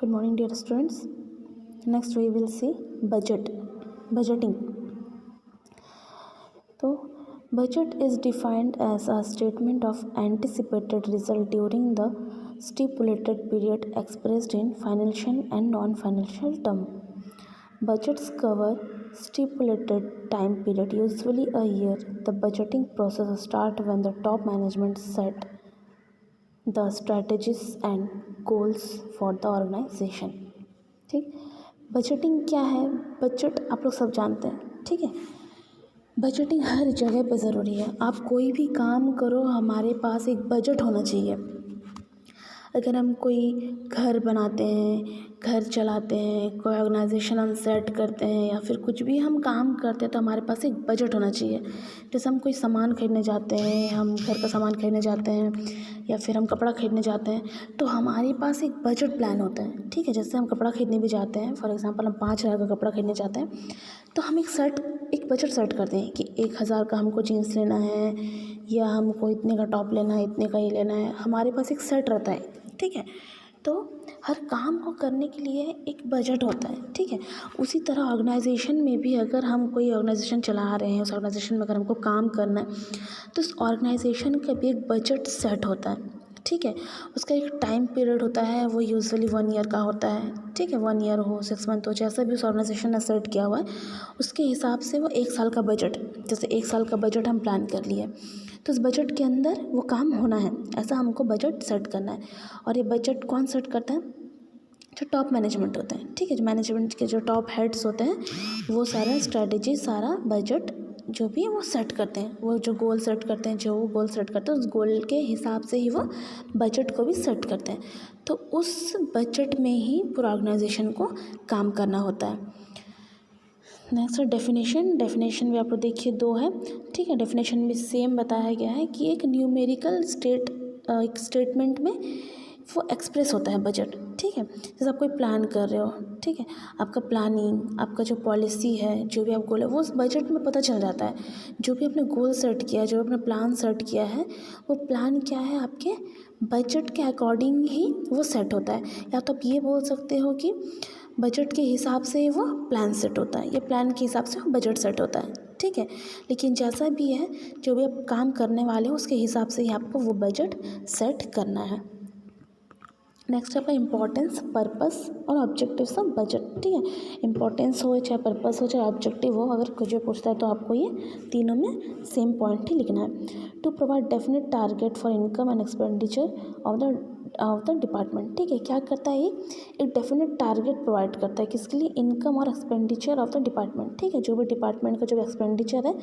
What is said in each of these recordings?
Good morning, dear students. Next, we will see budgeting. So, budget is defined as a statement of anticipated result during the stipulated period expressed in financial and non-financial terms. Budgets cover stipulated time period, usually a year. The budgeting process starts when the top management set the strategies and goals for the organization. ठीक, budgeting क्या है? Budget आप लोग सब जानते हैं, ठीक है। बजटिंग हर जगह पे ज़रूरी है। आप कोई भी काम करो, हमारे पास एक बजट होना चाहिए। अगर हम कोई घर बनाते हैं, घर चलाते हैं, कोई ऑर्गेनाइजेशन हम सेट करते हैं या फिर कुछ भी हम काम करते हैं तो हमारे पास एक बजट होना चाहिए। जैसे हम कोई सामान खरीदने जाते हैं, हम घर का सामान खरीदने जाते हैं या फिर हम कपड़ा खरीदने जाते हैं तो हमारे पास एक बजट प्लान होता है, ठीक है। जैसे हम कपड़ा खरीदने भी जाते हैं, फॉर एग्जांपल हम 5,000 का कपड़ा खरीदने जाते हैं तो हम एक बजट सेट करते हैं कि 1,000 का हमको जीन्स लेना है या हमको इतने का टॉप लेना है, इतने का ये लेना है। हमारे पास एक सेट रहता है, ठीक है। तो हर काम को करने के लिए एक बजट होता है, ठीक है। उसी तरह ऑर्गेनाइजेशन में भी अगर हम कोई ऑर्गेनाइजेशन चला रहे हैं, उस ऑर्गेनाइजेशन में अगर हमको काम करना है तो उस ऑर्गेनाइजेशन का भी एक बजट सेट होता है, ठीक है। उसका एक टाइम पीरियड होता है, वो यूजुअली 1 ईयर का होता है, ठीक है। 1 ईयर हो, 6 मंथ हो, जैसा भी उस ऑर्गेनाइजेशन ने सेट किया हुआ है उसके हिसाब से वो 1 साल का बजट, जैसे 1 साल का बजट हम प्लान कर लिए तो उस बजट के अंदर वो काम होना है, ऐसा हमको बजट सेट करना है। और ये बजट कौन सेट करता है? जो टॉप मैनेजमेंट होते हैं, ठीक है। जो मैनेजमेंट के जो टॉप हेड्स होते हैं वो सारा स्ट्रेटजी, सारा बजट जो भी है वो सेट करते हैं। वो जो गोल सेट करते हैं, जो वो गोल सेट करते हैं उस गोल के हिसाब से ही वो बजट को भी सेट करते हैं। तो उस बजट में ही पूरा ऑर्गेनाइजेशन को काम करना होता है। नेक्स्ट है डेफिनेशन भी आप लोग देखिए 2 है, ठीक है। डेफिनेशन में सेम बताया गया है कि एक न्यूमेरिकल एक स्टेटमेंट में वो एक्सप्रेस होता है बजट, ठीक है। जैसे आप कोई प्लान कर रहे हो, ठीक है, आपका प्लानिंग, आपका जो पॉलिसी है, जो भी आप गोल है वो उस बजट में पता चल जाता है। जो भी आपने गोल सेट किया, जो आपने प्लान सेट किया है वो प्लान क्या है आपके बजट के अकॉर्डिंग ही वो सेट होता है। या तो आप ये बोल सकते हो कि बजट के हिसाब से वो प्लान सेट होता है या प्लान के हिसाब से वो बजट सेट होता है, ठीक है। लेकिन जैसा भी है, जो भी आप काम करने वाले हो उसके हिसाब से ही आपको वो बजट सेट करना है। नेक्स्ट है आपका इम्पोर्टेंस, पर्पस और ऑब्जेक्टिव्स ऑफ बजट, ठीक है। इम्पोर्टेंस हो चाहे पर्पस हो चाहे ऑब्जेक्टिव हो, अगर कुछ भी पूछता है तो आपको ये तीनों में सेम पॉइंट ही लिखना है। To provide definite target for income and expenditure of the department, ठीक है। क्या करता है ये? एक डेफिनेट टारगेट प्रोवाइड करता है, किसके लिए? इनकम और एक्सपेंडिचर ऑफ द डिपार्टमेंट, ठीक है। जो भी डिपार्टमेंट का जो एक्सपेंडिचर है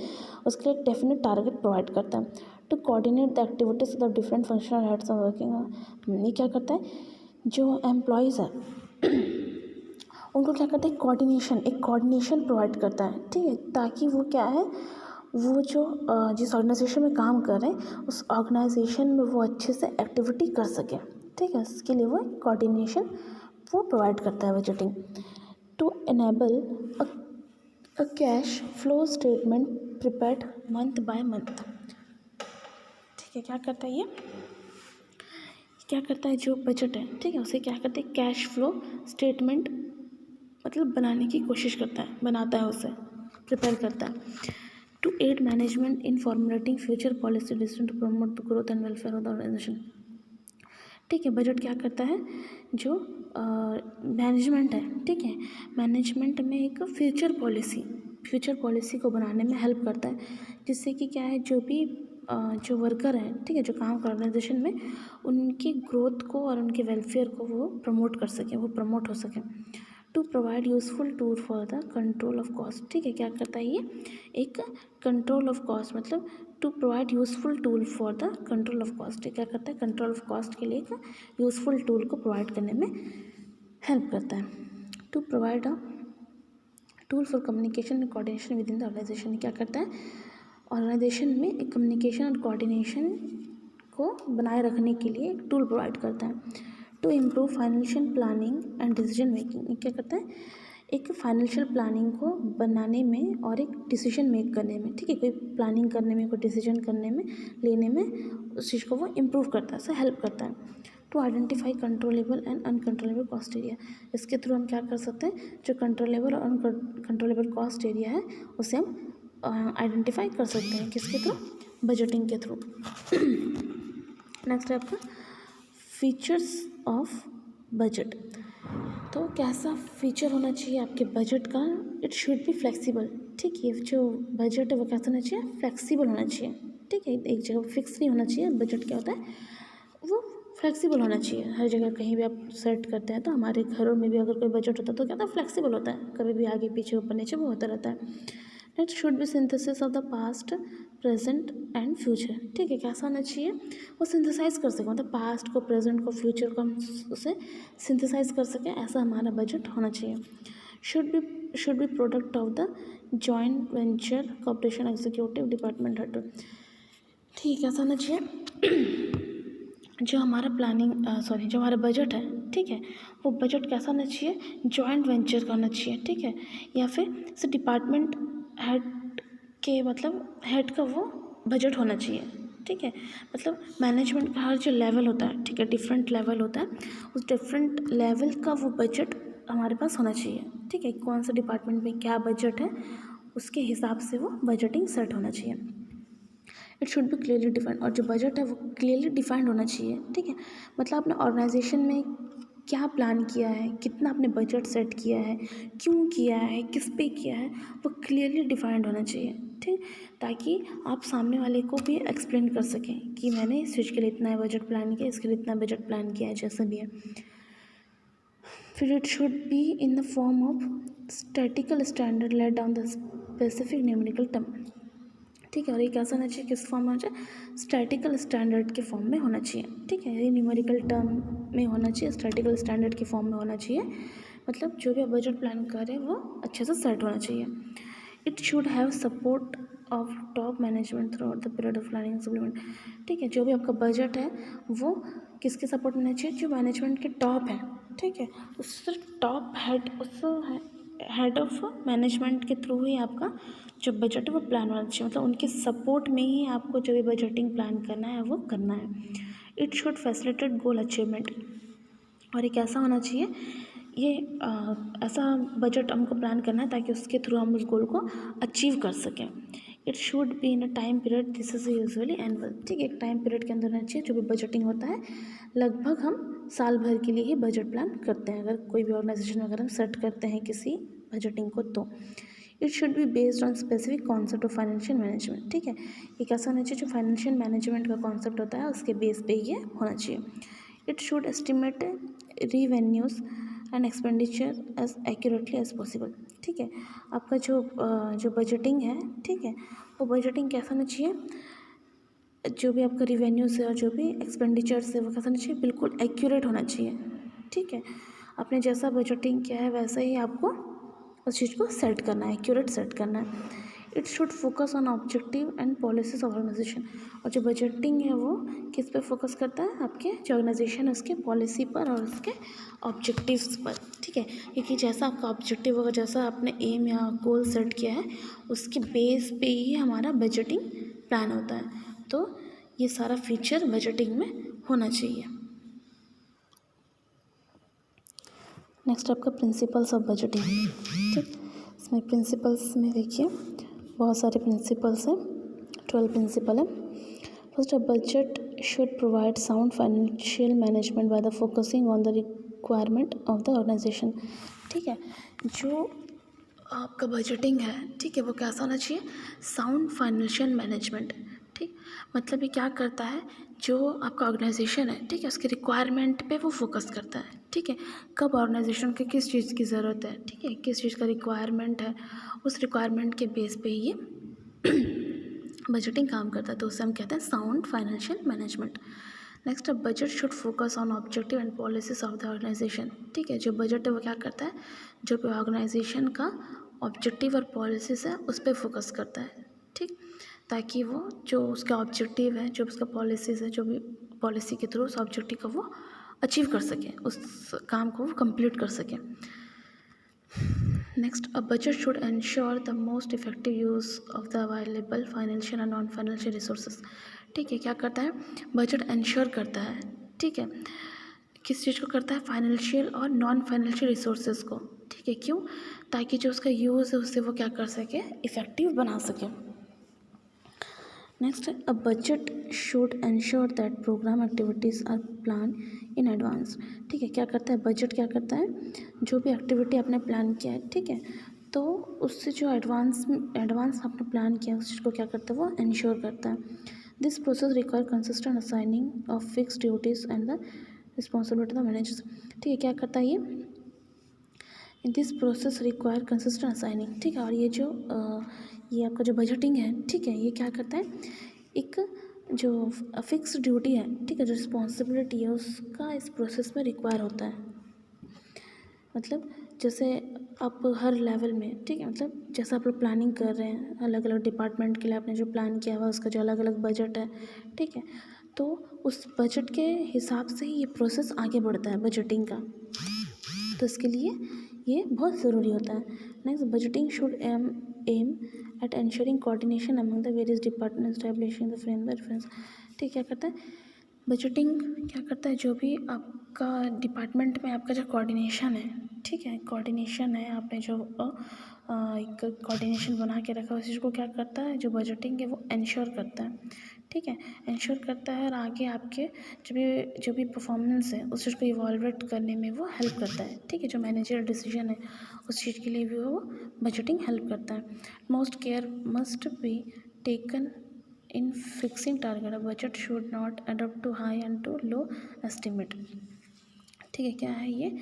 उसके लिए एक डेफिनेट टारगेट प्रोवाइड करता है। To coordinate the activities of the different functional heads of working, ये क्या करता है? जो एम्प्लॉयज़ है उनको क्या करता है? एक कोऑर्डिनेशन प्रोवाइड करता है, ठीक है। ताकि वो क्या है, वो जो जिस ऑर्गेनाइजेशन में काम कर रहे हैं उस ऑर्गेनाइजेशन में वो अच्छे से एक्टिविटी कर सके, ठीक है। इसके लिए वो कोऑर्डिनेशन वो प्रोवाइड करता है budgeting. To enable a cash flow statement prepared month by month, ठीक है। क्या करता है ये? क्या करता है? जो बजट है, ठीक है, उसे क्या करते हैं? कैश फ्लो स्टेटमेंट मतलब बनाने की कोशिश करता है, बनाता है, उसे प्रिपेयर करता है। To aid management in formulating future policy decision to promote the growth and welfare of the organisation, ठीक है। बजट क्या करता है? जो मैनेजमेंट है, ठीक है, मैनेजमेंट में एक फ्यूचर पॉलिसी को बनाने में हेल्प करता है, जिससे कि क्या है, जो भी जो वर्कर है, ठीक है, जो काम कर ऑर्गेनाइजेशन में उनकी ग्रोथ को और उनके वेलफेयर को वो प्रमोट कर सके, वो प्रमोट हो सके। To provide useful tool for the control of cost, ठीक है। क्या करता है ये? एक कंट्रोल ऑफ कॉस्ट मतलब to provide useful tool for the control of cost, क्या करता है? कंट्रोल ऑफ कॉस्ट के लिए एक यूजफुल टूल को प्रोवाइड करने में हेल्प करता है। To provide a tool for communication and coordination within the organisation, क्या करता है? ऑर्गेनाइजेशन में एक कम्युनिकेशन और कोऑर्डिनेशन को बनाए रखने के लिए एक टूल प्रोवाइड करता है। To improve financial planning and decision making, क्या करता है? एक फाइनेंशियल प्लानिंग को बनाने में और एक डिसीजन मेक करने में, ठीक है, कोई प्लानिंग करने में, कोई डिसीजन करने में, लेने में उस चीज़ को वो इम्प्रूव करता है, हेल्प करता है। To identify controllable and uncontrollable cost area. इसके थ्रू हम क्या कर सकते हैं, जो कंट्रोलेबल और अनकंट्रोलेबल कॉस्ट एरिया है उसे हम आइडेंटिफाई कर सकते हैं। किसके थ्रू, बजटिंग के थ्रू। नेक्स्ट है आपका फीचर्स ऑफ बजट। तो कैसा फीचर होना चाहिए आपके बजट का, इट शुड बी फ्लेक्सिबल। ठीक है, जो बजट है वो कैसा होना चाहिए, फ्लेक्सिबल होना चाहिए। ठीक है, एक जगह फिक्स नहीं होना चाहिए। बजट क्या होता है, वो फ्लेक्सिबल होना चाहिए। हर जगह कहीं भी आप सेट करते हैं, तो हमारे घरों में भी अगर कोई बजट होता है तो क्या होता है, फ्लेक्सिबल होता है, कभी भी आगे पीछे ऊपर नीचे वो होता रहता है। Next should be synthesis of the past, present and future. ठीक है, कैसा होना चाहिए, वो सिंथेसाइज कर सके, मतलब पास्ट को, प्रेजेंट को, फ्यूचर को हम उसे सिंथेसाइज कर सकें, ऐसा हमारा बजट होना चाहिए। Should be product of the joint venture corporation executive department head. ठीक है, ऐसा होना चाहिए जो हमारा जो हमारा बजट है, ठीक है, वो बजट कैसा होना चाहिए, जॉइंट वेंचर का होना चाहिए। ठीक है, या फिर से डिपार्टमेंट हेड के, मतलब हेड का वो बजट होना चाहिए। ठीक है, मतलब मैनेजमेंट का हर जो लेवल होता है, ठीक है, डिफरेंट लेवल होता है, उस डिफरेंट लेवल का वो बजट हमारे पास होना चाहिए। ठीक है, कौन सा डिपार्टमेंट में क्या बजट है, उसके हिसाब से वो बजटिंग सेट होना चाहिए। It should be clearly defined, और जो बजट है वो क्लियरली डिफाइंड होना चाहिए। ठीक है, मतलब आपने ऑर्गेनाइजेशन में क्या प्लान किया है, कितना आपने बजट सेट किया है, क्यों किया है, किस पे किया है, वो क्लियरली डिफाइंड होना चाहिए। ठीक, ताकि आप सामने वाले को भी एक्सप्लेन कर सकें कि मैंने इस चीज़ के लिए इतना बजट प्लान किया, इसके लिए इतना बजट प्लान किया है, जैसा भी है। फिर it should be in the form of statical standard let down the specific numerical term. ठीक है, और ये कैसा होना चाहिए, किस फॉर्म में होना चाहिए, स्टैटिकल स्टैंडर्ड के फॉर्म में होना चाहिए। ठीक है, ये न्यूमेरिकल टर्म में होना चाहिए, स्टैटिकल स्टैंडर्ड के फॉर्म में होना चाहिए, मतलब जो भी आप बजट प्लान कर रहे हैं वो अच्छे से सेट होना चाहिए। It should have support of top management through out the period of planning supplement. ठीक है, जो भी आपका बजट है वो किसके सपोर्ट में होना चाहिए, जो मैनेजमेंट के टॉप है। ठीक है, उस टॉप हेड, उस हेड ऑफ मैनेजमेंट के थ्रू ही आपका जो बजट है वो प्लान होना चाहिए, मतलब उनके सपोर्ट में ही आपको जो भी बजटिंग प्लान करना है वो करना है। It should facilitate goal achievement, और ये कैसा होना चाहिए, ये ऐसा बजट हमको प्लान करना है ताकि उसके थ्रू हम उस गोल को अचीव कर सकें। It should be in a time period, this is usually annual. ठीक है, एक टाइम पीरियड के अंदर रहना चाहिए। जो भी बजटिंग होता है लगभग हम साल भर के लिए ही बजट प्लान करते हैं, अगर कोई भी ऑर्गेनाइजेशन में अगर हम सेट करते हैं किसी बजटिंग को तो। It should be based on specific concept of financial management. ठीक है, ये कैसा होना चाहिए, जो फाइनेंशियल मैनेजमेंट का कॉन्सेप्ट होता है उसके बेस पे ये होना चाहिए। It should estimate revenues and expenditure as accurately as possible. ठीक है, आपका जो बजटिंग है, ठीक है, वो बजटिंग कैसा होना चाहिए, जो भी आपका रिवेन्यूज़ है और जो भी एक्सपेंडिचर्स है वो कैसा होना चाहिए, बिल्कुल एक्यूरेट होना चाहिए। ठीक है, आपने जैसा बजटिंग किया है वैसा ही आपको उस चीज़ को सेट करना है, एक्यूरेट सेट करना है। It should focus on objective and policies of organisation, और जो बजटिंग है वो किस पे फोकस करता है, आपके जो ऑर्गेनाइजेशन है उसके पॉलिसी पर और उसके ऑब्जेक्टिव्स पर। ठीक है, क्योंकि जैसा आपका ऑब्जेक्टिव होगा, जैसा आपने एम या गोल सेट किया है उसके बेस पे ही हमारा बजटिंग प्लान होता है। तो ये सारा फीचर बजटिंग में होना चाहिए। नेक्स्ट आपका प्रिंसिपल्स ऑफ बजटिंग। ठीक, इसमें प्रिंसिपल्स में देखिए बहुत सारे प्रिंसिपल्स हैं, 12 प्रिंसिपल है। First, a budget should provide sound financial management by the focusing on the requirement of the organisation. ठीक है, जो आपका बजटिंग है, ठीक है, वो कैसा होना चाहिए, साउंड फाइनेंशियल मैनेजमेंट। ठीक, मतलब ये क्या करता है, जो आपका ऑर्गेनाइजेशन है, ठीक है, उसके रिक्वायरमेंट पे वो फोकस करता है। ठीक है, कब ऑर्गेनाइजेशन को किस चीज़ की ज़रूरत है, ठीक है, किस चीज़ का रिक्वायरमेंट है, उस रिक्वायरमेंट के बेस पे ये बजटिंग काम करता है, तो उसे हम कहते हैं sound financial management. Next, budget should focus on objective and policies of the organisation. ठीक है, जो बजट है वो क्या करता है, जो भी ऑर्गेनाइजेशन का ऑब्जेक्टिव और पॉलिसीज है उस पर फोकस करता है। ठीक, ताकि वो जो उसका ऑब्जेक्टिव है, जो उसका पॉलिसीज़ है, जो भी पॉलिसी के थ्रू उस ऑब्जेक्टिव का वो अचीव कर सके, उस काम को वो कंप्लीट कर सके। Next, a budget should ensure the most effective use of the available financial and non financial resources. ठीक है, क्या करता है, बजट एंश्योर करता है, ठीक है, किस चीज़ को करता है, फाइनेंशियल और नॉन फाइनेंशियल रिसोर्सेज को, ठीक है। क्यों, ताकि जो उसका यूज़ है उससे वो क्या कर सके, इफ़ेक्टिव बना सके। Next, a budget should ensure that programme activities are plan in advance, ठीक है। क्या करता है बजट, क्या करता है, जो भी एक्टिविटी आपने प्लान किया है, ठीक है, तो उससे जो एडवांस आपने प्लान किया है उस चीज़ को क्या करता है, वो एंश्योर करता है। This process require consistent assigning of fix duties and the responsibility of managers, ठीक है। क्या करता है ये, this process require consistent assigning, ठीक है। और ये जो ये आपका जो बजटिंग है, ठीक है, ये क्या करता है, एक जो फिक्स ड्यूटी है, ठीक है, जो रिस्पॉन्सिबिलिटी है उसका इस प्रोसेस में रिक्वायर होता है। मतलब जैसे आप हर लेवल में, ठीक है, मतलब जैसा आप लोग प्लानिंग कर रहे हैं अलग अलग डिपार्टमेंट के लिए, आपने जो प्लान किया हुआ उसका जो अलग अलग बजट है, ठीक है, तो उस बजट के हिसाब से ही ये प्रोसेस आगे बढ़ता है बजटिंग का, तो इसके लिए ये बहुत ज़रूरी होता है। Next, budgeting should aim at ensuring coordination among the various department, establishing the framework reference, ठीक, क्या करता है बजटिंग, क्या करता है, जो भी आपका डिपार्टमेंट में आपका जो कोऑर्डिनेशन है, ठीक है, कोऑर्डिनेशन है, आपने जो एक कोऑर्डिनेशन बना के रखा है उस चीज़ को क्या करता है, जो बजटिंग है वो इंश्योर करता है, ठीक है, इंश्योर करता है। और आगे आपके जो भी परफॉर्मेंस है उस चीज़ को इवॉल्वेट करने में वो हेल्प करता है, ठीक है। जो मैनेजरियल डिसीजन है उस चीज़ के लिए भी वो बजटिंग हेल्प करता है। Most care must be taken in fixing target, a budget should not adopt too high and too low estimate, ठीक है। क्या है ये,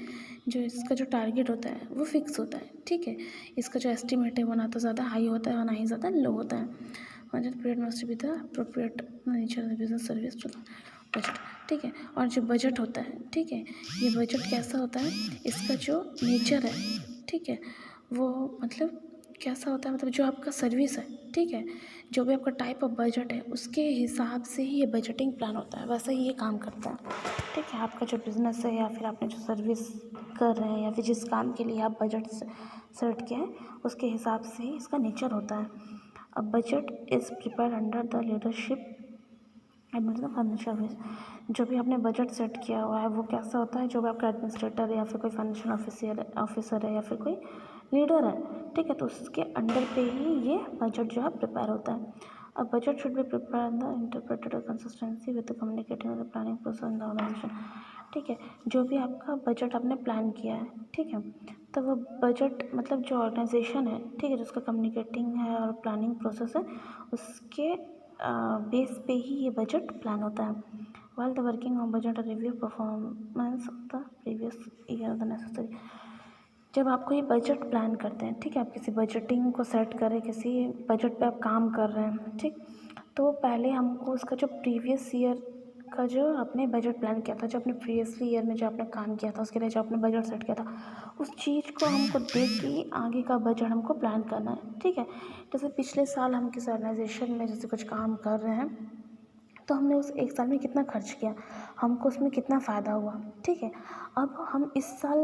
जो इसका जो टारगेट होता है वो फिक्स होता है, ठीक है। इसका जो एस्टिमेट है वो ना तो ज़्यादा हाई होता है और ना ही ज़्यादा लो होता है। Budget period must be the appropriate nature of the business service to the budget, ठीक है। और जो बजट होता है, ठीक है, ये बजट कैसा होता है, इसका जो नेचर है, ठीक है, वो मतलब कैसा होता है, मतलब जो आपका सर्विस है, ठीक है, जो भी आपका टाइप ऑफ बजट है उसके हिसाब से ही ये बजटिंग प्लान होता है, वैसा ही ये काम करता है, ठीक है। आपका जो बिज़नेस है या फिर आपने जो सर्विस कर रहे हैं या फिर जिस काम के लिए आप बजट सेट किए हैं उसके हिसाब से ही इसका नेचर होता है। अब budget is prepare under the leadership administration financial, जो भी आपने बजट सेट किया हुआ है वो कैसा होता है, जो भी आपका एडमिनिस्ट्रेटर है या फिर कोई फाइनेंशियल ऑफिसर है या फिर कोई लीडर है, ठीक है, तो उसके अंडर पे ही ये बजट जो है प्रिपेयर होता है। अब budget should be prepare the interpreted consistency with the communicating the planning process in the organisation, ठीक है। जो भी आपका बजट आपने प्लान किया है, ठीक है, तो वो बजट मतलब जो ऑर्गेनाइजेशन है, ठीक है, जिसका कम्युनिकेटिंग है और प्लानिंग प्रोसेस है उसके बेस पे ही ये बजट प्लान होता है। While the working on budget review performance of the previous year the necessary, जब आपको ये बजट प्लान करते हैं, ठीक है, आप किसी बजटिंग को सेट करें, किसी बजट पे आप काम कर रहे हैं, ठीक, तो पहले हमको उसका जो प्रीवियस ईयर का जो आपने बजट प्लान किया था, जो अपने प्रीवियस ईयर में जो आपने काम किया था उसके लिए जो आपने बजट सेट किया था उस चीज़ को हमको देख के ही आगे का बजट हमको प्लान करना है, ठीक है। जैसे पिछले साल हम किसी ऑर्गेनाइजेशन में जैसे कुछ काम कर रहे हैं तो हमने उस एक साल में कितना खर्च किया, हमको उसमें कितना फ़ायदा हुआ, ठीक है। अब हम इस साल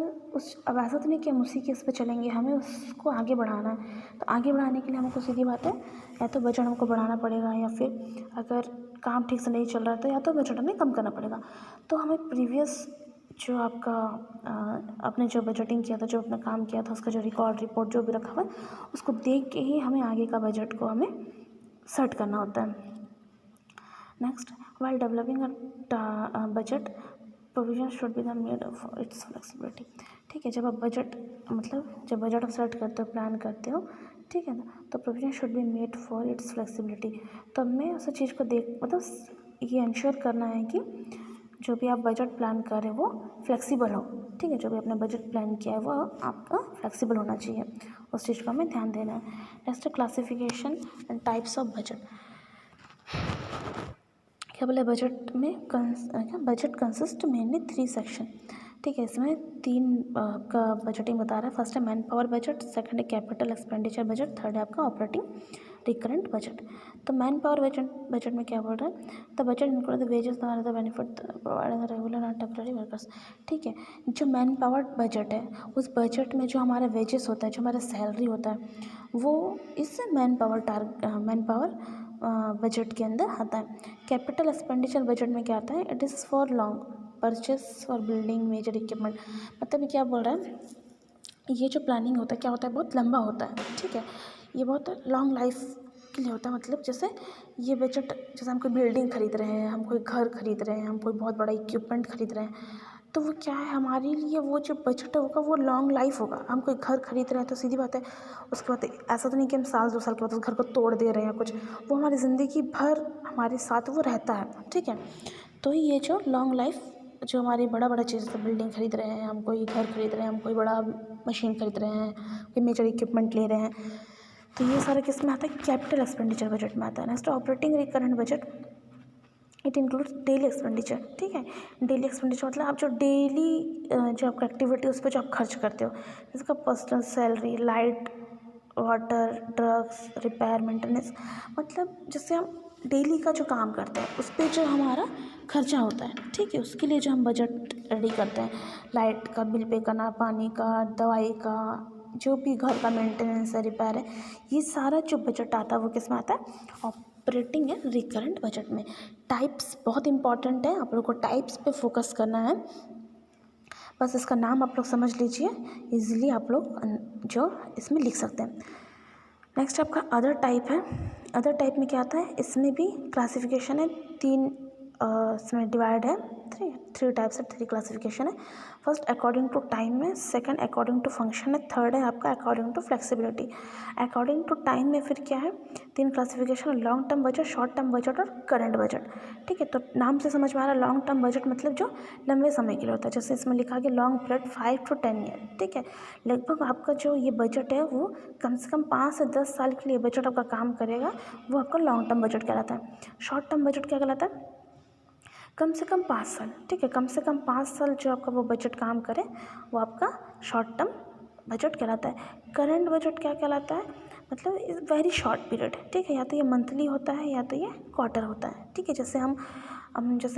अब ऐसा तो नहीं कि हम उसी के इस पे चलेंगे, हमें उसको आगे बढ़ाना है, तो आगे बढ़ाने के लिए हमको सीधी बात है या तो बजट हमको बढ़ाना पड़ेगा या फिर अगर काम ठीक से नहीं चल रहा है तो या तो बजट हमें कम करना पड़ेगा। तो हमें प्रीवियस जो आपका आपने जो बजटिंग किया था, जो अपना काम किया था उसका जो रिपोर्ट जो भी रखा हुआ है उसको देख के ही हमें आगे का बजट को हमें सेट करना होता है। Next, while developing a budget, provision should be made for its flexibility, ठीक है। जब आप बजट मतलब जब बजट आप सेट करते हो, प्लान करते हो, ठीक है ना, तो provision should be made for its flexibility, तो हमें उस चीज़ को देख मतलब ये इंश्योर करना है कि जो भी आप बजट प्लान कर रहे हो वो फ्लेक्सिबल हो, ठीक है। जो भी आपने बजट प्लान किया है वो आपका फ्लेक्सिबल होना चाहिए, उस चीज़ का हमें ध्यान देना है। Next, classification and types of budget, क्या बोले बजट में बजट कंसिस्ट मेनली 3 सेक्शन, ठीक है। इसमें 3 का बजटिंग बता रहा है। फर्स्ट है मैन पावर बजट, सेकंड है कैपिटल एक्सपेंडिचर बजट, थर्ड है आपका ऑपरेटिंग रिकरेंट बजट। तो मैन पावर बजट में क्या बोल रहा है, the budget include the wages the benefit provided the regular and temporary workers, ठीक है। जो मैन पावर बजट है उस बजट में जो हमारा वेजेस होता है, जो हमारा सैलरी होता है वो इस मैन पावर बजट के अंदर आता है। कैपिटल एक्सपेंडिचर बजट में क्या आता है, it is for long purchase और बिल्डिंग मेजर इक्विपमेंट, मतलब ये क्या बोल रहा है, ये जो प्लानिंग होता है क्या होता है, बहुत लंबा होता है, ठीक है, ये बहुत लॉन्ग लाइफ के लिए होता है। मतलब जैसे ये बजट, जैसे हम कोई बिल्डिंग खरीद रहे हैं, हम कोई घर खरीद रहे हैं, हम कोई बहुत बड़ा इक्विपमेंट खरीद रहे हैं, तो वो क्या है हमारे लिए, वो जो बजट होगा वो लॉन्ग लाइफ होगा। हम कोई घर खरीद रहे हैं तो सीधी बात है, उसके बाद ऐसा तो नहीं कि हम साल 2 साल के बाद उस घर को तोड़ दे रहे हैं कुछ, वो हमारी ज़िंदगी भर हमारे साथ वो रहता है, ठीक है। तो ये जो लॉन्ग लाइफ, जो हमारी बड़ा बड़ा चीज़, तो बिल्डिंग खरीद रहे हैं, हम कोई घर खरीद रहे हैं, हम कोई बड़ा मशीन खरीद रहे हैं, कोई मेजर इक्विपमेंट ले रहे हैं, तो ये सारा किस में आता है, कैपिटल एक्सपेंडिचर बजट में आता है। Next operating recurrent budget, it includes daily expenditure, ठीक है। डेली एक्सपेंडिचर मतलब आप जो डेली जो आपका एक्टिविटी उस पर जो आप खर्च करते हो, जिसका personal salary, light, water, drugs, repair, maintenance, मतलब जिससे हम डेली का जो काम करते हैं उस पर जो हमारा खर्चा होता है, ठीक है, उसके लिए जो हम बजट रेडी करते हैं, लाइट का बिल पे करना, पानी का, दवाई का, जो भी घर का मेंटेनेंस है, रिपेयर है, ये सारा जो बजट आता है वो किस में आता है, ऑपरेटिंग एंड रिकरेंट बजट में। टाइप्स बहुत इंपॉर्टेंट है, आप लोग को टाइप्स पे फोकस करना है, बस इसका नाम आप लोग समझ लीजिए, इजीली आप लोग जो इसमें लिख सकते हैं। नेक्स्ट आपका अदर टाइप है। अदर टाइप में क्या आता है, इसमें भी क्लासिफिकेशन है, 3 इसमें डिवाइड है, थ्री टाइप्स है, 3 क्लासिफिकेशन है। फर्स्ट अकॉर्डिंग टू टाइम है, सेकंड अकॉर्डिंग टू फंक्शन है, थर्ड है आपका according to flexibility. According to time में फिर क्या है, 3 क्लासिफिकेशन है, long term budget, short term budget और करंट बजट, ठीक है। तो नाम से समझ में आ रहा है, लॉन्ग टर्म बजट मतलब जो लंबे समय के लिए होता है, जैसे इसमें लिखा गया लॉन्ग पीरियड 5 to 10 ईयर, ठीक है। लगभग आपका जो ये बजट है वो कम से कम 5 से 10 साल के लिए बजट आपका काम करेगा, वो आपका लॉन्ग टर्म बजट कहलाता है। शॉर्ट टर्म बजट क्या कहलाता है, कम से कम 5 साल, ठीक है, कम से कम 5 साल जो आपका वो बजट काम करे वो आपका शॉर्ट टर्म बजट कहलाता है। करंट बजट क्या कहलाता है, मतलब इज़ वेरी शॉर्ट पीरियड, ठीक है, या तो ये मंथली होता है या तो ये क्वार्टर होता है, ठीक है। जैसे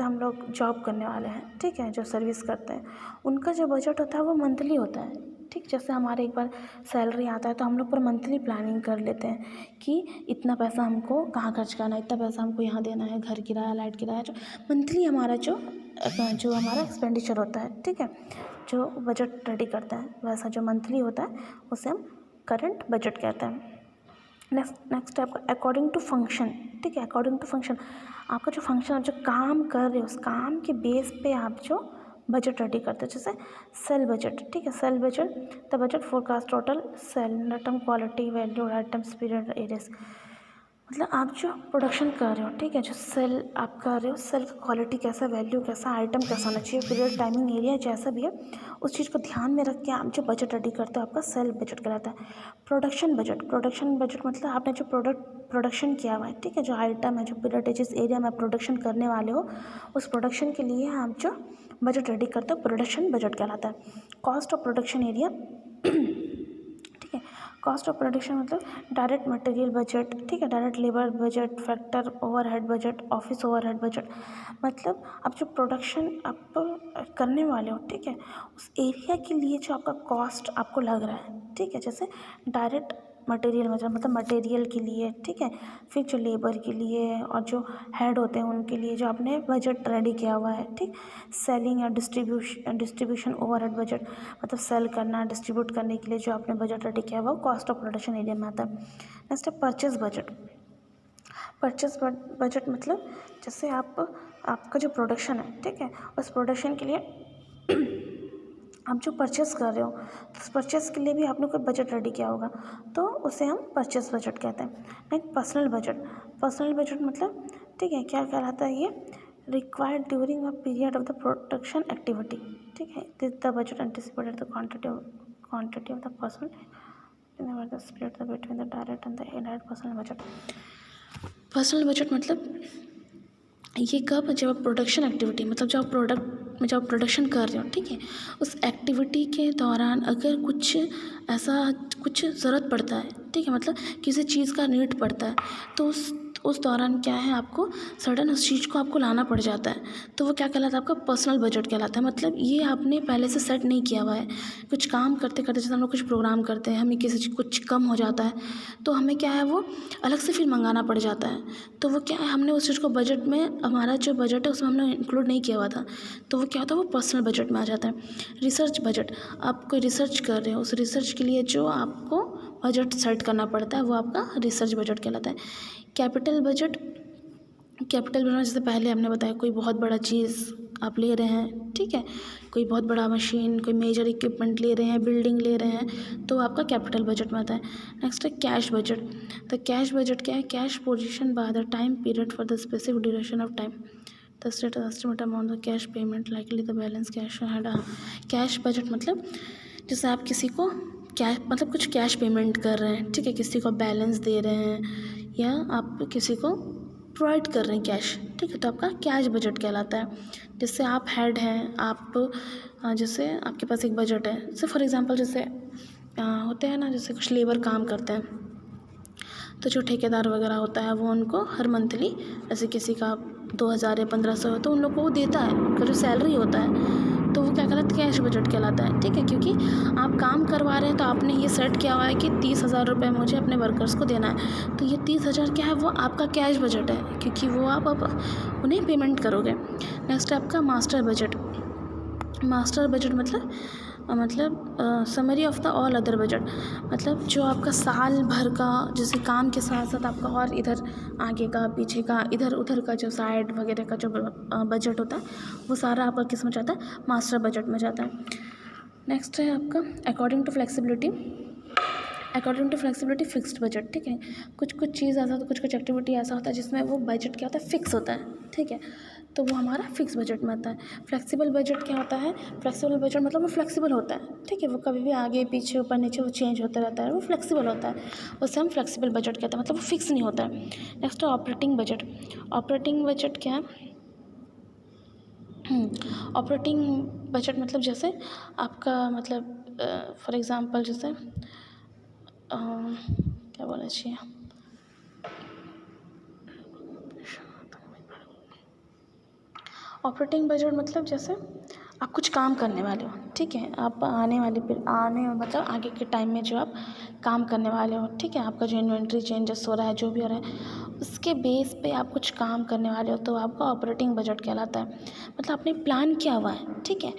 हम लोग जॉब करने वाले हैं, ठीक है, जो सर्विस करते हैं, उनका जो बजट होता है वो मंथली होता है, ठीक। जैसे हमारे एक बार सैलरी आता है तो हम लोग पर मंथली प्लानिंग कर लेते हैं कि इतना पैसा हमको कहाँ खर्च करना है, इतना पैसा हमको यहाँ देना है, घर किराया, लाइट किराया, जो मंथली हमारा जो हमारा एक्सपेंडिचर होता है, ठीक है, जो बजट रेडी करता है वैसा जो मंथली होता है उसे हम करंट बजट कहते हैं। नेक्स्ट है आपका अकॉर्डिंग टू फंक्शन, ठीक है। अकॉर्डिंग टू फंक्शन, आपका जो फंक्शन, आप जो काम कर रहे हो उस काम के बेस पे आप जो बजट रेडी करते हैं, जैसे सेल बजट, ठीक है। Cell budget, the budget forecast total sale item quality value items period areas, मतलब आप जो प्रोडक्शन कर रहे हो, ठीक है, जो सेल आप कर रहे हो, सेल का क्वालिटी कैसा, वैल्यू कैसा, आइटम कैसा होना चाहिए, पीरियड, टाइमिंग, एरिया जैसा भी है, उस चीज़ को ध्यान में रख के आप जो बजट रेडी करते हो आपका सेल बजट कहलाता है। प्रोडक्शन बजट मतलब आपने जो प्रोडक्शन किया हुआ है, ठीक है, जो आइटम है, जो पीरियड, जिस एरिया में प्रोडक्शन करने वाले हो उस प्रोडक्शन के लिए आप जो बजट रेडी करते हो प्रोडक्शन बजट कहलाता है। कॉस्ट ऑफ प्रोडक्शन एरिया, ठीक है, कॉस्ट ऑफ प्रोडक्शन मतलब डायरेक्ट मटेरियल बजट, ठीक है, direct labour budget, factor overhead budget, office overhead budget, मतलब आप जो प्रोडक्शन आप करने वाले हो, ठीक है, उस एरिया के लिए जो आपका कॉस्ट आपको लग रहा है, ठीक है, जैसे डायरेक्ट मटेरियल मतलब मटेरियल के लिए, ठीक है, फिर जो लेबर के लिए और जो हेड होते हैं उनके लिए जो आपने बजट रेडी किया हुआ है, ठीक। सेलिंग या डिस्ट्रीब्यूशन ओवरहेड बजट मतलब सेल करना, डिस्ट्रीब्यूट करने के लिए जो आपने बजट रेडी किया हुआ वो कॉस्ट ऑफ प्रोडक्शन एरिया में आता है। नेक्स्ट है परचेज बजट मतलब जैसे आपका जो प्रोडक्शन है, ठीक है, उस प्रोडक्शन के लिए आप जो परचेस कर रहे हो तो उस परचेस के लिए भी आपने कोई बजट रेडी किया होगा, तो उसे हम परचेस बजट कहते हैं। नेक्स्ट पर्सनल बजट मतलब, ठीक है, क्या कहलाता है ये, required during a period of the production activity, ठीक है, this the budget anticipated the quantity of the person the split the between the direct and the indirect personal budget मतलब ये कब, जब आप प्रोडक्शन एक्टिविटी मतलब जब आप प्रोडक्शन कर रहे हो, ठीक है, उस एक्टिविटी के दौरान अगर कुछ ज़रूरत पड़ता है, ठीक है, मतलब किसी चीज़ का नीड पड़ता है तो उस दौरान क्या है, आपको सडन उस चीज़ को आपको लाना पड़ जाता है, तो वो क्या कहलाता है, आपका पर्सनल बजट कहलाता है। मतलब ये आपने पहले से सेट नहीं किया हुआ है। कुछ काम करते करते, जैसे हम लोग कुछ प्रोग्राम करते हैं, हमें किसी चीज़ कुछ कम हो जाता है, तो हमें क्या है, वो अलग से फिर मंगाना पड़ जाता है। तो वो क्या है, हमने उस चीज़ को बजट में, हमारा जो बजट है उसमें हमने इंक्लूड नहीं किया हुआ था, तो वो क्या होता है, वो पर्सनल बजट में आ जाता है। रिसर्च बजट, आप कोई रिसर्च कर रहे हो, उस रिसर्च के लिए जो आपको बजट सेट करना पड़ता है वो आपका रिसर्च बजट कहलाता है। कैपिटल बजट, कैपिटल बजट जैसे पहले हमने बताया, कोई बहुत बड़ा चीज़ आप ले रहे हैं, ठीक है, कोई बहुत बड़ा मशीन, कोई मेजर इक्विपमेंट ले रहे हैं, बिल्डिंग ले रहे हैं, तो आपका कैपिटल बजट में आता है। नेक्स्ट है कैश बजट। तो कैश बजट क्या है, cash position by the time period for the specific duration of time, the status estimate amount the cash payment likely the balance cash had. Cash budget मतलब जैसे आप किसी को cash, मतलब कुछ कैश पेमेंट कर रहे हैं, ठीक है, किसी को बैलेंस दे रहे हैं या आप किसी को प्रोवाइड कर रहे हैं कैश, ठीक है, तो आपका कैश बजट कहलाता है। जैसे आप हेड हैं, आप जैसे आपके पास एक बजट है, जैसे फॉर एग्जांपल जैसे होते हैं ना, जैसे कुछ लेबर काम करते हैं, तो जो ठेकेदार वगैरह होता है वो उनको हर मंथली, जैसे किसी का 2000 या 1500 हो तो उन लोग को वो देता है, उनका जो सैलरी होता है, तो वो क्या कहलाता है, कैश बजट कहलाता है, ठीक है, क्योंकि आप काम करवा रहे हैं तो आपने ये सेट किया हुआ है कि 30,000 रुपये मुझे अपने वर्कर्स को देना है, तो ये 30,000 क्या है, वो आपका कैश बजट है, क्योंकि वो आप उन्हें पेमेंट करोगे। नेक्स्ट है आपका मास्टर बजट। मास्टर बजट मतलब summary of the all other budget, मतलब जो आपका साल भर का, जैसे काम के साथ साथ आपका और इधर आगे का, पीछे का, इधर उधर का जो साइड वगैरह का जो बजट होता है, वो सारा आपका किस में जाता है, मास्टर बजट में जाता है। नेक्स्ट है आपका according to flexibility. According to flexibility fixed budget, ठीक है, कुछ कुछ चीज़ ऐसा होता है, कुछ कुछ एक्टिविटी ऐसा होता है जिसमें वो बजट क्या होता है, फिक्स होता है, ठीक है, तो वो हमारा फिक्स बजट में आता है। फ्लेक्सिबल बजट क्या होता है, फ्लेक्सिबल बजट मतलब वो फ्लेक्सिबल होता है, ठीक है, वो कभी भी आगे पीछे ऊपर नीचे वो चेंज होता रहता है, वो फ्लेक्सिबल होता है, उससे हम फ्लेक्सिबल बजट कहते हैं, मतलब वो फिक्स नहीं होता है। नेक्स्ट है ऑपरेटिंग बजट। ऑपरेटिंग बजट क्या है, ऑपरेटिंग बजट मतलब जैसे आपका मतलब फॉर एग्जांपल जैसे क्या बोलना चाहिए, ऑपरेटिंग बजट मतलब जैसे आप कुछ काम करने वाले हो, ठीक है, आप आने मतलब आगे के टाइम में जो आप काम करने वाले हो, ठीक है, आपका जो इन्वेंट्री चेंजेस हो रहा है, जो भी हो रहा है, उसके बेस पे आप कुछ काम करने वाले हो, तो आपका ऑपरेटिंग बजट कहलाता है। मतलब आपने प्लान किया हुआ है, ठीक है,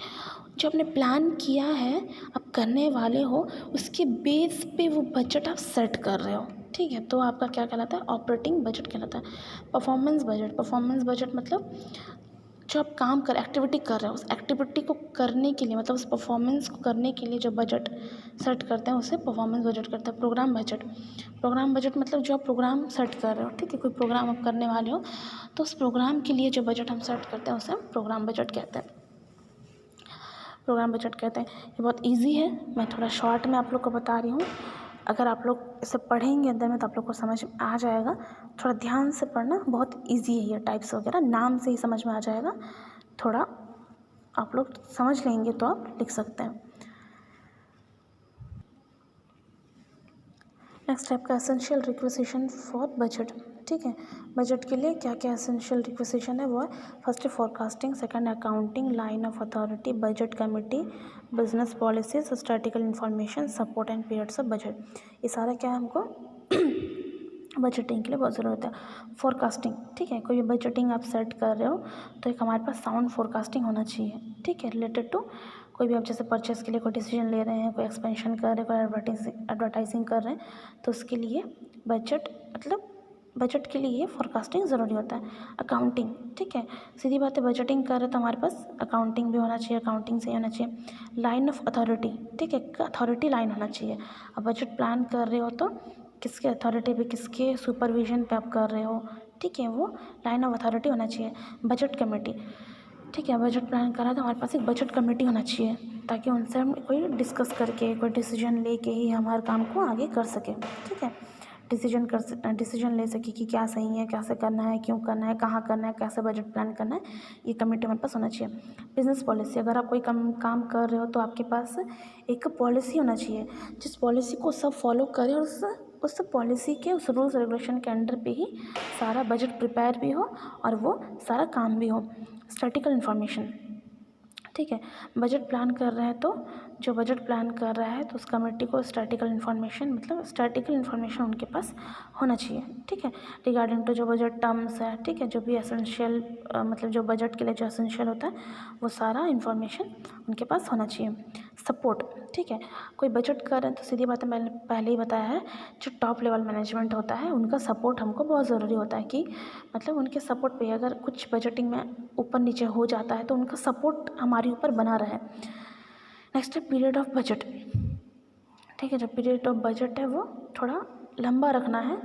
जो आपने प्लान किया है, आप करने वाले हो, उसके बेस पे वो बजट आप सेट कर रहे हो, ठीक है, तो आपका क्या कहलाता है, ऑपरेटिंग बजट कहलाता है। Performance budget. परफॉर्मेंस बजट मतलब जो आप काम कर एक्टिविटी कर रहे हो, उस एक्टिविटी को करने के लिए, मतलब उस परफॉर्मेंस को करने के लिए जो बजट सेट करते हैं उसे परफॉर्मेंस बजट करता है। Programme budget. प्रोग्राम बजट मतलब जो आप प्रोग्राम सेट कर रहे हो, ठीक है, कोई प्रोग्राम आप करने वाले हो, तो उस प्रोग्राम के लिए जो बजट हम सेट करते हैं उसे हम प्रोग्राम बजट कहते हैं। प्रोग्राम बजट कहते हैं। ये बहुत ईजी है, मैं थोड़ा शॉर्ट में आप लोग को बता रही हूँ। अगर आप लोग इसे पढ़ेंगे अंदर में तो आप लोग को समझ आ जाएगा। थोड़ा ध्यान से पढ़ना, बहुत इजी है ये टाइप्स वगैरह, नाम से ही समझ में आ जाएगा। थोड़ा आप लोग समझ लेंगे तो आप लिख सकते हैं। नेक्स्ट है आपका एसेंशियल रिक्वेजिशन फॉर बजट, ठीक है, बजट के लिए क्या क्या एसेंशियल रिक्वेजिशन है वो है, फर्स्ट है forecasting, second accounting, line of authority, budget committee, business policies, statistical information, support and periods of budget. ये सारा क्या है, हमको बजटिंग के लिए बहुत ज़रूरत है। फोरकास्टिंग, ठीक है, कोई बजटिंग आप सेट कर रहे हो तो एक हमारे पास साउंड फोरकास्टिंग होना चाहिए, ठीक है, रिलेटेड टू कोई भी आप जैसे परचेस के लिए कोई डिसीजन ले रहे हैं, कोई एक्सपेंशन कर रहे हैं, कोई एडवर्टाइजिंग कर रहे हैं, तो उसके लिए बजट मतलब बजट के लिए फोरकास्टिंग ज़रूरी होता है। अकाउंटिंग, ठीक है, सीधी बात है, बजटिंग कर रहे तो हमारे पास अकाउंटिंग भी होना चाहिए, अकाउंटिंग से होना चाहिए। लाइन ऑफ अथॉरिटी, ठीक है, अथॉरिटी लाइन होना चाहिए। अब बजट प्लान कर रहे हो तो किसके अथॉरिटी पे, किसके सुपरविजन पे आप कर रहे हो, ठीक है, वो लाइन ऑफ अथॉरिटी होना चाहिए। बजट कमेटी, ठीक है, बजट प्लान करा तो हमारे पास एक बजट कमेटी होना चाहिए, ताकि उनसे हम कोई डिस्कस करके कोई डिसीजन लेके ही हमारे काम को आगे कर सकें, ठीक है, डिसीजन ले सके कि क्या सही है, कैसे करना है, क्यों करना है, कहाँ करना है, कैसे बजट प्लान करना है, ये कमेटी हमारे पास होना चाहिए। बिजनेस पॉलिसी, अगर आप कोई काम कर रहे हो तो आपके पास एक पॉलिसी होना चाहिए, जिस पॉलिसी को सब फॉलो करें और उस पॉलिसी के उस रूल्स रेगुलेशन के अंडर पे ही सारा बजट प्रिपेयर भी हो और वो सारा काम भी हो। स्टैटिकल इन्फॉर्मेशन, ठीक है, बजट प्लान कर रहे हैं तो जो बजट प्लान कर रहा है तो उस कमेटी को स्टैटिकल इन्फॉर्मेशन मतलब स्टैटिकल इन्फॉर्मेशन उनके पास होना चाहिए, ठीक है, रिगार्डिंग टू जो बजट टर्म्स है, ठीक है, जो भी एसेंशियल मतलब जो बजट के लिए जो एसेंशियल होता है वो सारा इन्फॉर्मेशन उनके पास होना चाहिए। सपोर्ट, ठीक है, कोई बजट कर रहे हैं तो सीधी बात है, मैंने पहले ही बताया है, जो टॉप लेवल मैनेजमेंट होता है उनका सपोर्ट हमको बहुत ज़रूरी होता है कि मतलब उनके सपोर्ट पे अगर कुछ बजटिंग में ऊपर नीचे हो जाता है तो उनका सपोर्ट हमारे ऊपर बना रहे। नेक्स्ट है पीरियड ऑफ बजट, ठीक है, जो पीरियड ऑफ बजट है वो थोड़ा लंबा रखना है,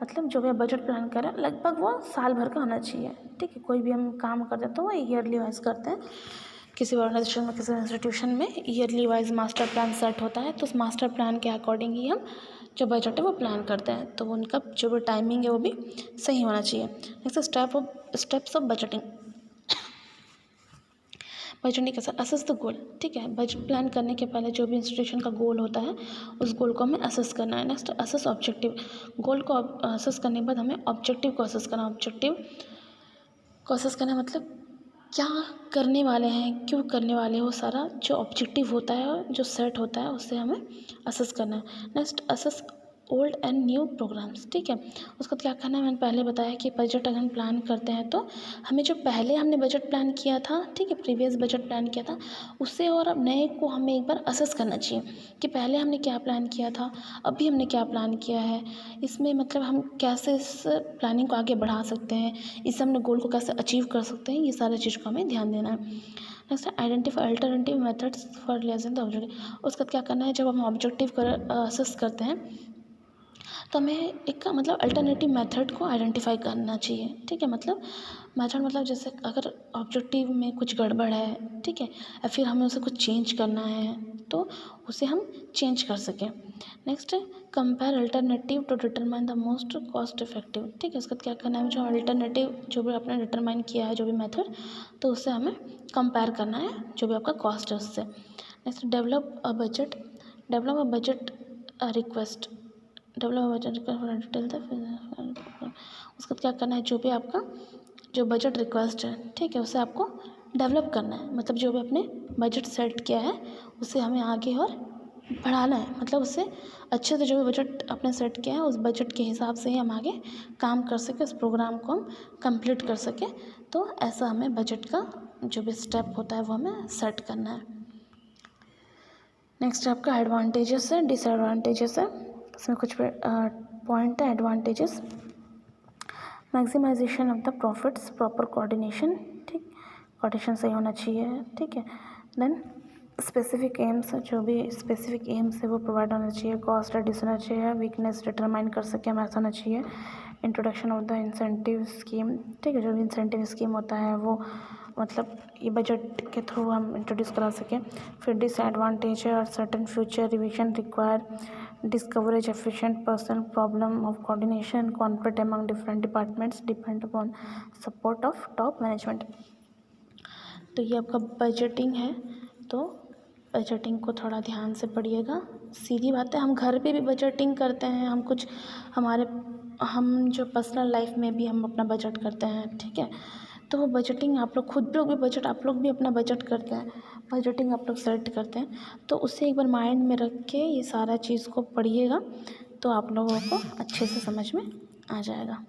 मतलब जो भी बजट प्लान करें लगभग वो साल भर का होना चाहिए, ठीक है, कोई भी हम काम करते हैं तो वो ईयरली वाइज करते हैं, किसी ऑर्गेनाइजेशन में किसी इंस्टीट्यूशन में yearly wise master plan set होता है तो उस मास्टर प्लान के अकॉर्डिंग ही हम जो बजट है वो प्लान करते हैं, तो उनका जो भी टाइमिंग है वो भी सही होना चाहिए। Next steps of budgeting, budgeting कैसा, असेस द गोल, ठीक है, बजट प्लान करने के पहले जो भी इंस्टीट्यूशन का गोल होता है उस गोल को हमें असेस करना है। नेक्स्ट असेस ऑब्जेक्टिव, गोल को असेस करने के बाद हमें ऑब्जेक्टिव को असेस करना, ऑब्जेक्टिव को असेस करना मतलब क्या करने वाले हैं, क्यों करने वाले हो, सारा जो ऑब्जेक्टिव होता है जो सेट होता है उससे हमें असेस करना है। Next assess old and new programmes, ठीक है, उसका क्या करना है, मैंने पहले बताया कि बजट अगर हम प्लान करते हैं तो हमें जो पहले हमने बजट प्लान किया था, ठीक है, प्रीवियस बजट प्लान किया था उससे और अब नए को हमें एक बार असेस करना चाहिए कि पहले हमने क्या प्लान किया था, अभी हमने क्या प्लान किया है, इसमें मतलब हम कैसे इस प्लानिंग को आगे बढ़ा सकते हैं, इससे हमने गोल को कैसे अचीव कर सकते हैं, ये सारी चीज़ को हमें ध्यान देना है। Next identify alternative methods for realising the objective, उसका क्या करना है, जब हम ऑब्जेक्टिव असेस करते हैं तो हमें एक मतलब अल्टरनेटिव मेथड को आइडेंटिफाई करना चाहिए, ठीक है, मतलब मेथड मतलब जैसे अगर ऑब्जेक्टिव में कुछ गड़बड़ है, ठीक है, या फिर हमें उसे कुछ चेंज करना है तो उसे हम चेंज कर सकें। Next compare alternative to determine the most cost effective, ठीक है, उसका क्या करना है, जो अल्टरनेटिव जो भी आपने डिटरमाइन किया है जो भी मेथड तो उससे हमें कंपेयर करना है जो भी आपका कॉस्ट है उससे। Next develop a budget request, उसका क्या करना है, जो भी आपका जो बजट रिक्वेस्ट है, ठीक है, उसे आपको डेवलप करना है, मतलब जो भी आपने बजट सेट किया है उसे हमें आगे और बढ़ाना है, मतलब उससे अच्छे से जो भी बजट आपने सेट किया है उस बजट के हिसाब से ही हम आगे काम कर सकें, उस प्रोग्राम को हम कंप्लीट कर सकें, तो ऐसा हमें बजट का जो भी स्टेप होता है वो हमें सेट करना है। नेक्स्ट आपका एडवांटेजेस है, डिसएडवांटेजेस है, इसमें कुछ पॉइंट है। Advantages, maximisation of the profits, proper coordination, ठीक, कोऑर्डिनेशन सही होना चाहिए, ठीक है, देन स्पेसिफिक एम्स, जो भी स्पेसिफिक एम्स है वो प्रोवाइड होना चाहिए, कॉस्ट रिड्यूस होना चाहिए, वीकनेस डिटरमाइन कर सके हम ऐसा होना चाहिए, introduction of the incentive scheme, ठीक है, जो भी इंसेंटिव स्कीम होता है वो मतलब ये बजट के थ्रू हम इंट्रोड्यूस करा सकें। फिर डिसएडवांटेज है और certain future revision require discourage efficient personal problem of coordination conflict among different departments depend upon support of top management. तो ये आपका बजटिंग है, तो बजटिंग को थोड़ा ध्यान से पढ़िएगा। सीधी बात है, हम घर पे भी बजटिंग करते हैं, हम कुछ हम जो पर्सनल लाइफ में भी हम अपना बजट करते हैं, ठीक है, तो वो बजटिंग आप लोग खुद लोग भी बजट आप लोग भी अपना बजट करते हैं, बजटिंग आप लोग सेट करते हैं, तो उससे एक बार माइंड में रख के ये सारा चीज़ को पढ़िएगा तो आप लोगों को अच्छे से समझ में आ जाएगा।